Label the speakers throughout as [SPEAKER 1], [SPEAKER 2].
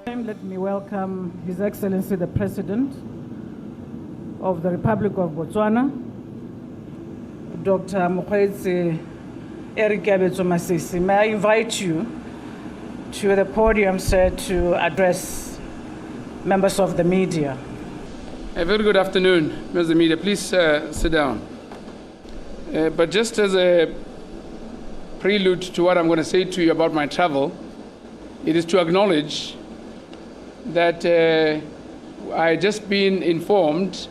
[SPEAKER 1] time, let me welcome His Excellency the President of the Republic of Botswana, Dr. Mokgweetsi Masisi. May I invite you to the podium, sir, to address members of the media.
[SPEAKER 2] A very good afternoon, members of the media. Please sit down. But just as a prelude to what I'm going to say to you about my travel, it is to acknowledge that I just been informed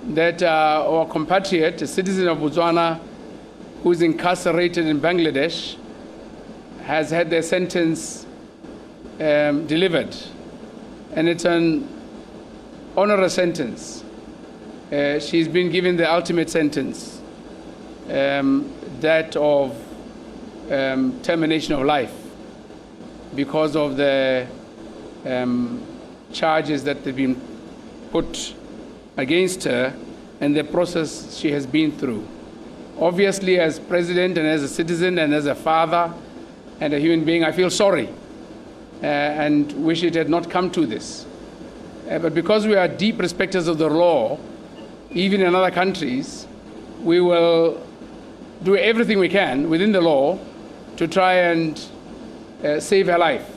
[SPEAKER 2] that our compatriot, a citizen of Botswana who is incarcerated in Bangladesh, has had their sentence delivered. And it's an honorary sentence. She's been given the ultimate sentence, that of termination of life, because of the charges that have been put against her and the process she has been through. Obviously, as president and as a citizen and as a father and a human being, I feel sorry and wish it had not come to this. But because we are deep respecters of the law, even in other countries, we will do everything we can within the law to try and save her life.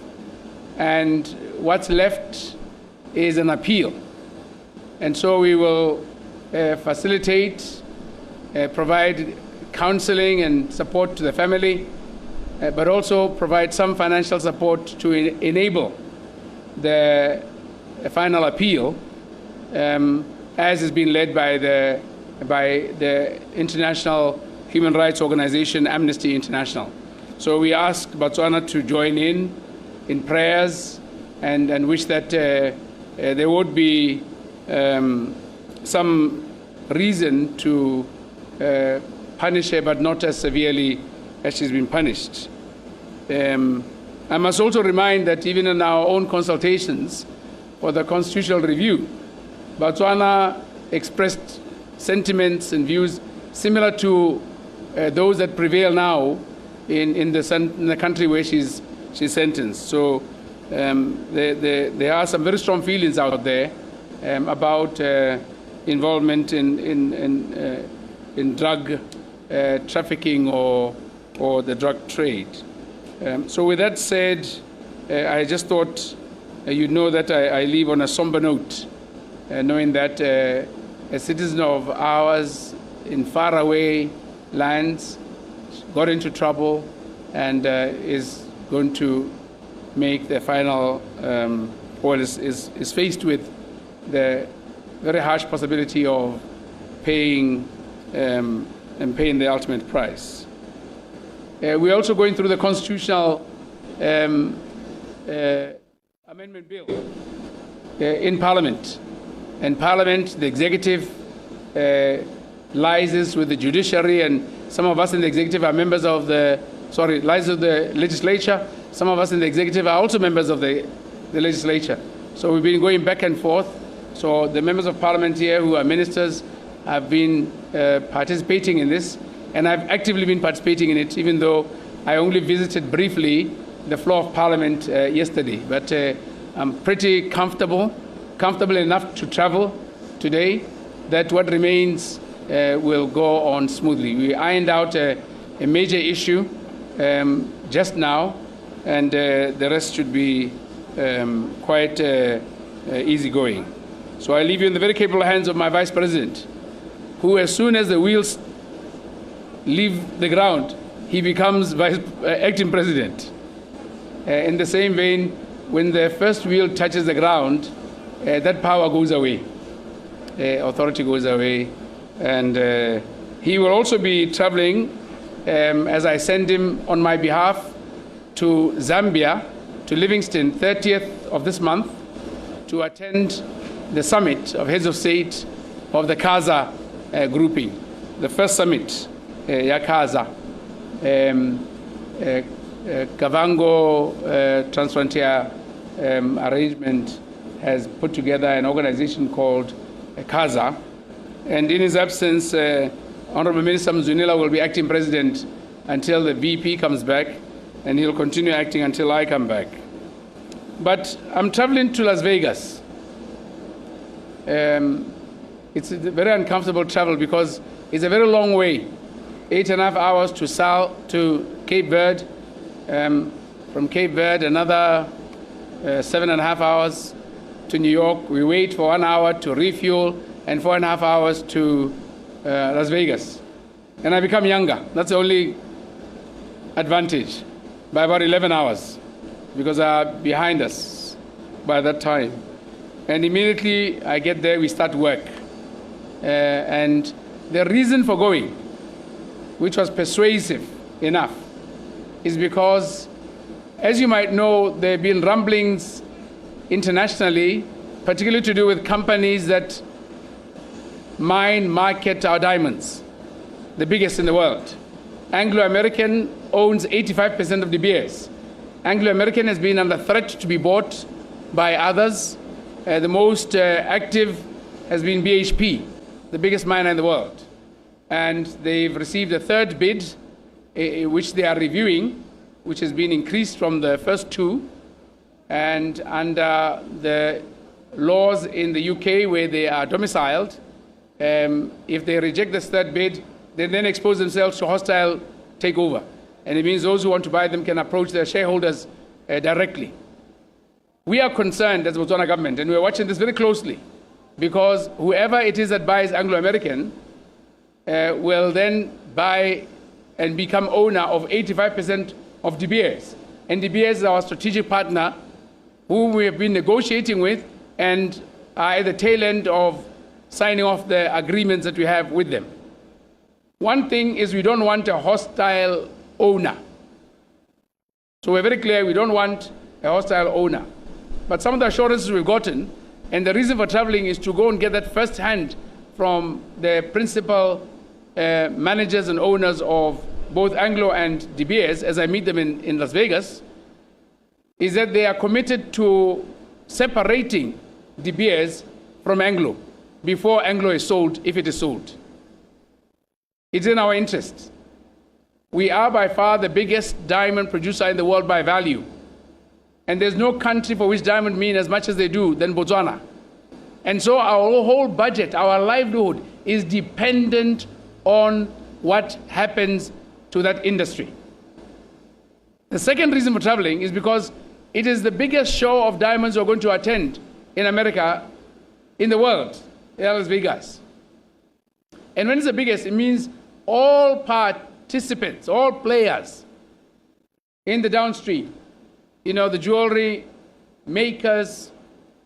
[SPEAKER 2] And what's left is an appeal. And so we will facilitate, provide counseling and support to the family, but also provide some financial support to enable the final appeal, as is being led by the international human rights organization, Amnesty International. So we ask Botswana to join in prayers and wish that there would be some reason to punish her, but not as severely as she's been punished. I must also remind that even in our own consultations for the constitutional review, Botswana expressed sentiments and views similar to those that prevail now in the country where she's sentenced. So there are some very strong feelings out there about involvement in drug trafficking or the drug trade. So with that said, I just thought you'd know that I leave on a somber note, knowing that a citizen of ours in faraway lands got into trouble and is going to make the final, or is faced with the very harsh possibility of paying and paying the ultimate price. We're also going through the constitutional amendment bill in Parliament. And Parliament, the executive, liaises with the judiciary, and some of us in the executive are members of liaises with the legislature. Some of us in the executive are also members of the legislature. So we've been going back and forth. So the members of Parliament here who are ministers have been participating in this, and I've actively been participating in it, even though I only visited briefly the floor of Parliament yesterday. But I'm pretty comfortable enough to travel today, that what remains will go on smoothly. We ironed out a major issue just now, and the rest should be quite easygoing. So I leave you in the very capable hands of my Vice President, who, as soon as the wheels leave the ground, he becomes acting president. In the same vein, when the first wheel touches the ground, that power goes away, authority goes away, and he will also be traveling, as I send him on my behalf, to Zambia, to Livingstone, 30th of this month, to attend the summit of heads of state of the CASA grouping, the first summit, CASA. Kavango Transfrontier Arrangement has put together an organization called CASA, and in his absence, Honorable Minister Mzunila will be acting president until the VP comes back, and he'll continue acting until I come back. But I'm traveling to Las Vegas. It's a very uncomfortable travel because it's a very long way, 8.5 hours to Cape Verde. From Cape Verde, another 7.5 hours to New York. We wait for 1 hour to refuel and 4.5 hours to Las Vegas. And I become younger. That's the only advantage, by about 11 hours, because they are behind us by that time. And immediately I get there, we start work. And the reason for going, which was persuasive enough, is because, as you might know, there have been rumblings internationally, particularly to do with companies that market our diamonds, the biggest in the world. Anglo-American owns 85% of De Beers. Anglo-American has been under threat to be bought by others. The most active has been BHP, the biggest miner in the world. And they've received a third bid, which they are reviewing, which has been increased from the first two. And under the laws in the UK where they are domiciled, if they reject this third bid, they then expose themselves to hostile takeover. And it means those who want to buy them can approach their shareholders directly. We are concerned as the Botswana government, and we're watching this very closely, because whoever it is that buys Anglo-American will then buy and become owner of 85% of De Beers. And De Beers is our strategic partner, whom we have been negotiating with and are at the tail end of signing off the agreements that we have with them. One thing is we don't want a hostile owner. So we're very clear, we don't want a hostile owner. But some of the assurances we've gotten, and the reason for traveling is to go and get that firsthand from the principal managers and owners of both Anglo and De Beers, as I meet them in Las Vegas, is that they are committed to separating De Beers from Anglo before Anglo is sold, if it is sold. It's in our interest. We are by far the biggest diamond producer in the world by value. And there's no country for which diamond mean as much as they do than Botswana. And so our whole budget, our livelihood, is dependent on what happens to that industry. The second reason for traveling is because it is the biggest show of diamonds we're going to attend in America, in the world, in Las Vegas. And when it's the biggest, it means all participants, all players in the downstream, the jewelry makers,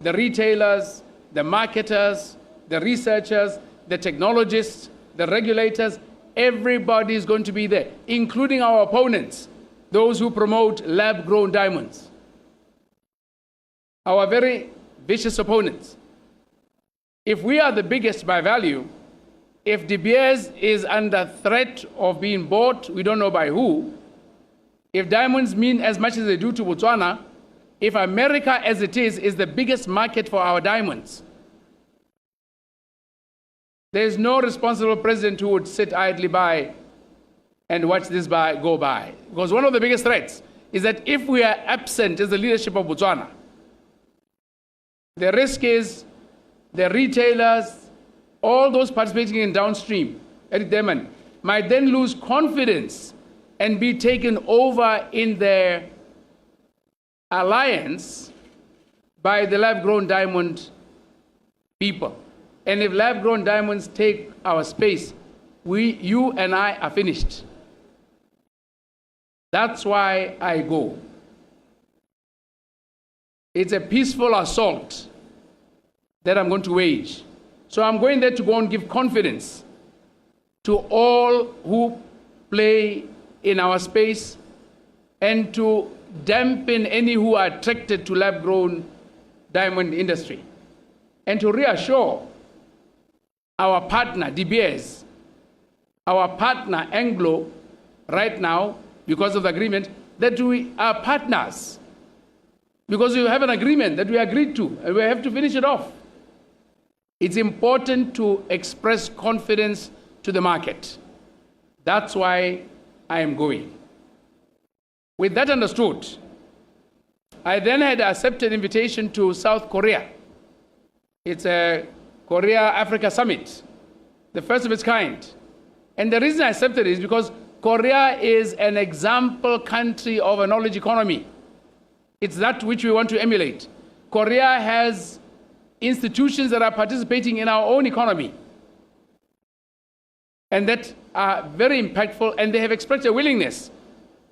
[SPEAKER 2] the retailers, the marketers, the researchers, the technologists, the regulators, everybody is going to be there, including our opponents, those who promote lab-grown diamonds. Our very vicious opponents. If we are the biggest by value, if De Beers is under threat of being bought, we don't know by who, if diamonds mean as much as they do to Botswana, if America as it is the biggest market for our diamonds, there's no responsible president who would sit idly by and watch this go by. Because one of the biggest threats is that if we are absent as the leadership of Botswana, the risk is the retailers, all those participating in downstream, might then lose confidence and be taken over in their alliance by the lab-grown diamond people. And if lab-grown diamonds take our space, you and I are finished. That's why I go. It's a peaceful assault that I'm going to wage. So I'm going there to go and give confidence to all who play in our space and to dampen any who are attracted to lab-grown diamond industry, and to reassure our partner, De Beers, our partner, Anglo, right now, because of the agreement, that we are partners. Because we have an agreement that we agreed to, and we have to finish it off. It's important to express confidence to the market. That's why I am going. With that understood, I then had accepted an invitation to South Korea. It's a Korea-Africa summit, the first of its kind. And the reason I accepted it is because Korea is an example country of a knowledge economy. It's that which we want to emulate. Korea has institutions that are participating in our own economy and that are very impactful, and they have expressed a willingness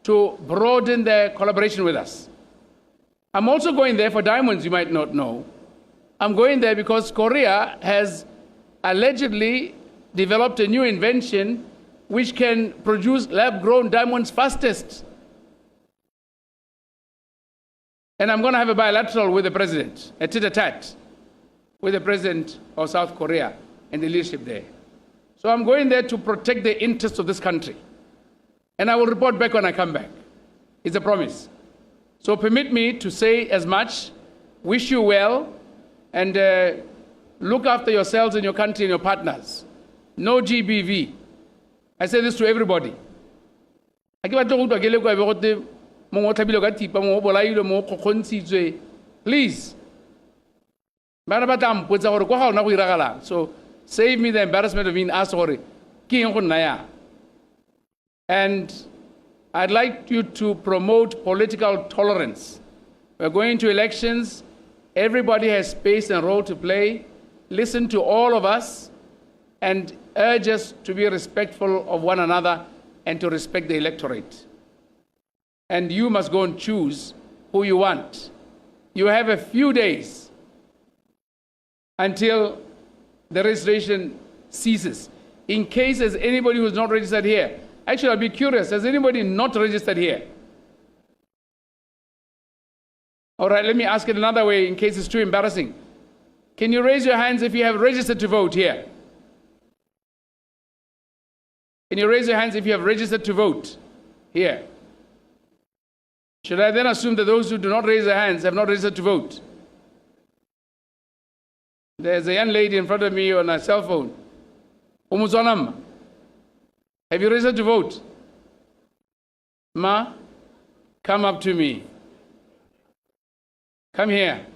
[SPEAKER 2] to broaden their collaboration with us. I'm also going there for diamonds, you might not know. I'm going there because Korea has allegedly developed a new invention which can produce lab-grown diamonds fastest. And I'm going to have a bilateral with the president, a tete-a-tete with the president of South Korea and the leadership there. So I'm going there to protect the interests of this country. And I will report back when I come back. It's a promise. So permit me to say as much, wish you well, and look after yourselves and your country and your partners. No GBV. I say this to everybody. Please. So save me the embarrassment of being asked. And I'd like you to promote political tolerance. We're going to elections. Everybody has space and role to play. Listen to all of us and urge us to be respectful of one another and to respect the electorate. And you must go and choose who you want. You have a few days until the registration ceases. In case there's anybody who's not registered here, actually, I'll be curious, has anybody not registered here? All right, let me ask it another way in case it's too embarrassing. Can you raise your hands if you have registered to vote here? Can you raise your hands if you have registered to vote here? Should I then assume that those who do not raise their hands have not registered to vote? There's a young lady in front of me on a cell phone. Motswana, have you registered to vote? Ma, come up to me. Come here.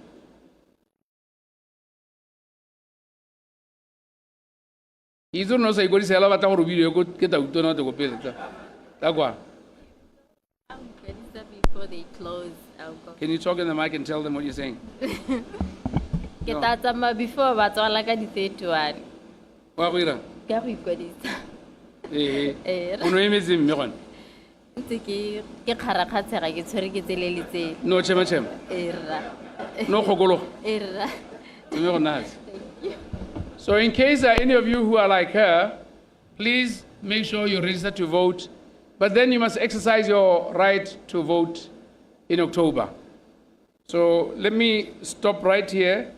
[SPEAKER 2] Izo no say go di sela batla go video go ke ta utona to go pele tsa. Takwa.
[SPEAKER 3] I'm registered before they close. I'll go.
[SPEAKER 2] Can you talk in the mic and tell them what you're saying?
[SPEAKER 3] Ke ta tsama before ba tswala ka di 31.
[SPEAKER 2] Wa go ira?
[SPEAKER 3] Ke go ikwadisa.
[SPEAKER 2] O no emetse mme gone.
[SPEAKER 3] Ntse ke kgarakgatsega ke tshwere ke tseleletse.
[SPEAKER 2] No chema.
[SPEAKER 3] Era.
[SPEAKER 2] No khokolo.
[SPEAKER 3] Era.
[SPEAKER 2] So in case there are any of you who are like her, please make sure you register to vote, but then you must exercise your right to vote in October. So let me stop right here.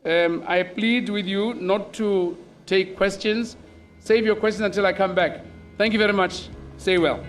[SPEAKER 2] I plead with you not to take questions. Save your questions until I come back. Thank you very much. Stay well.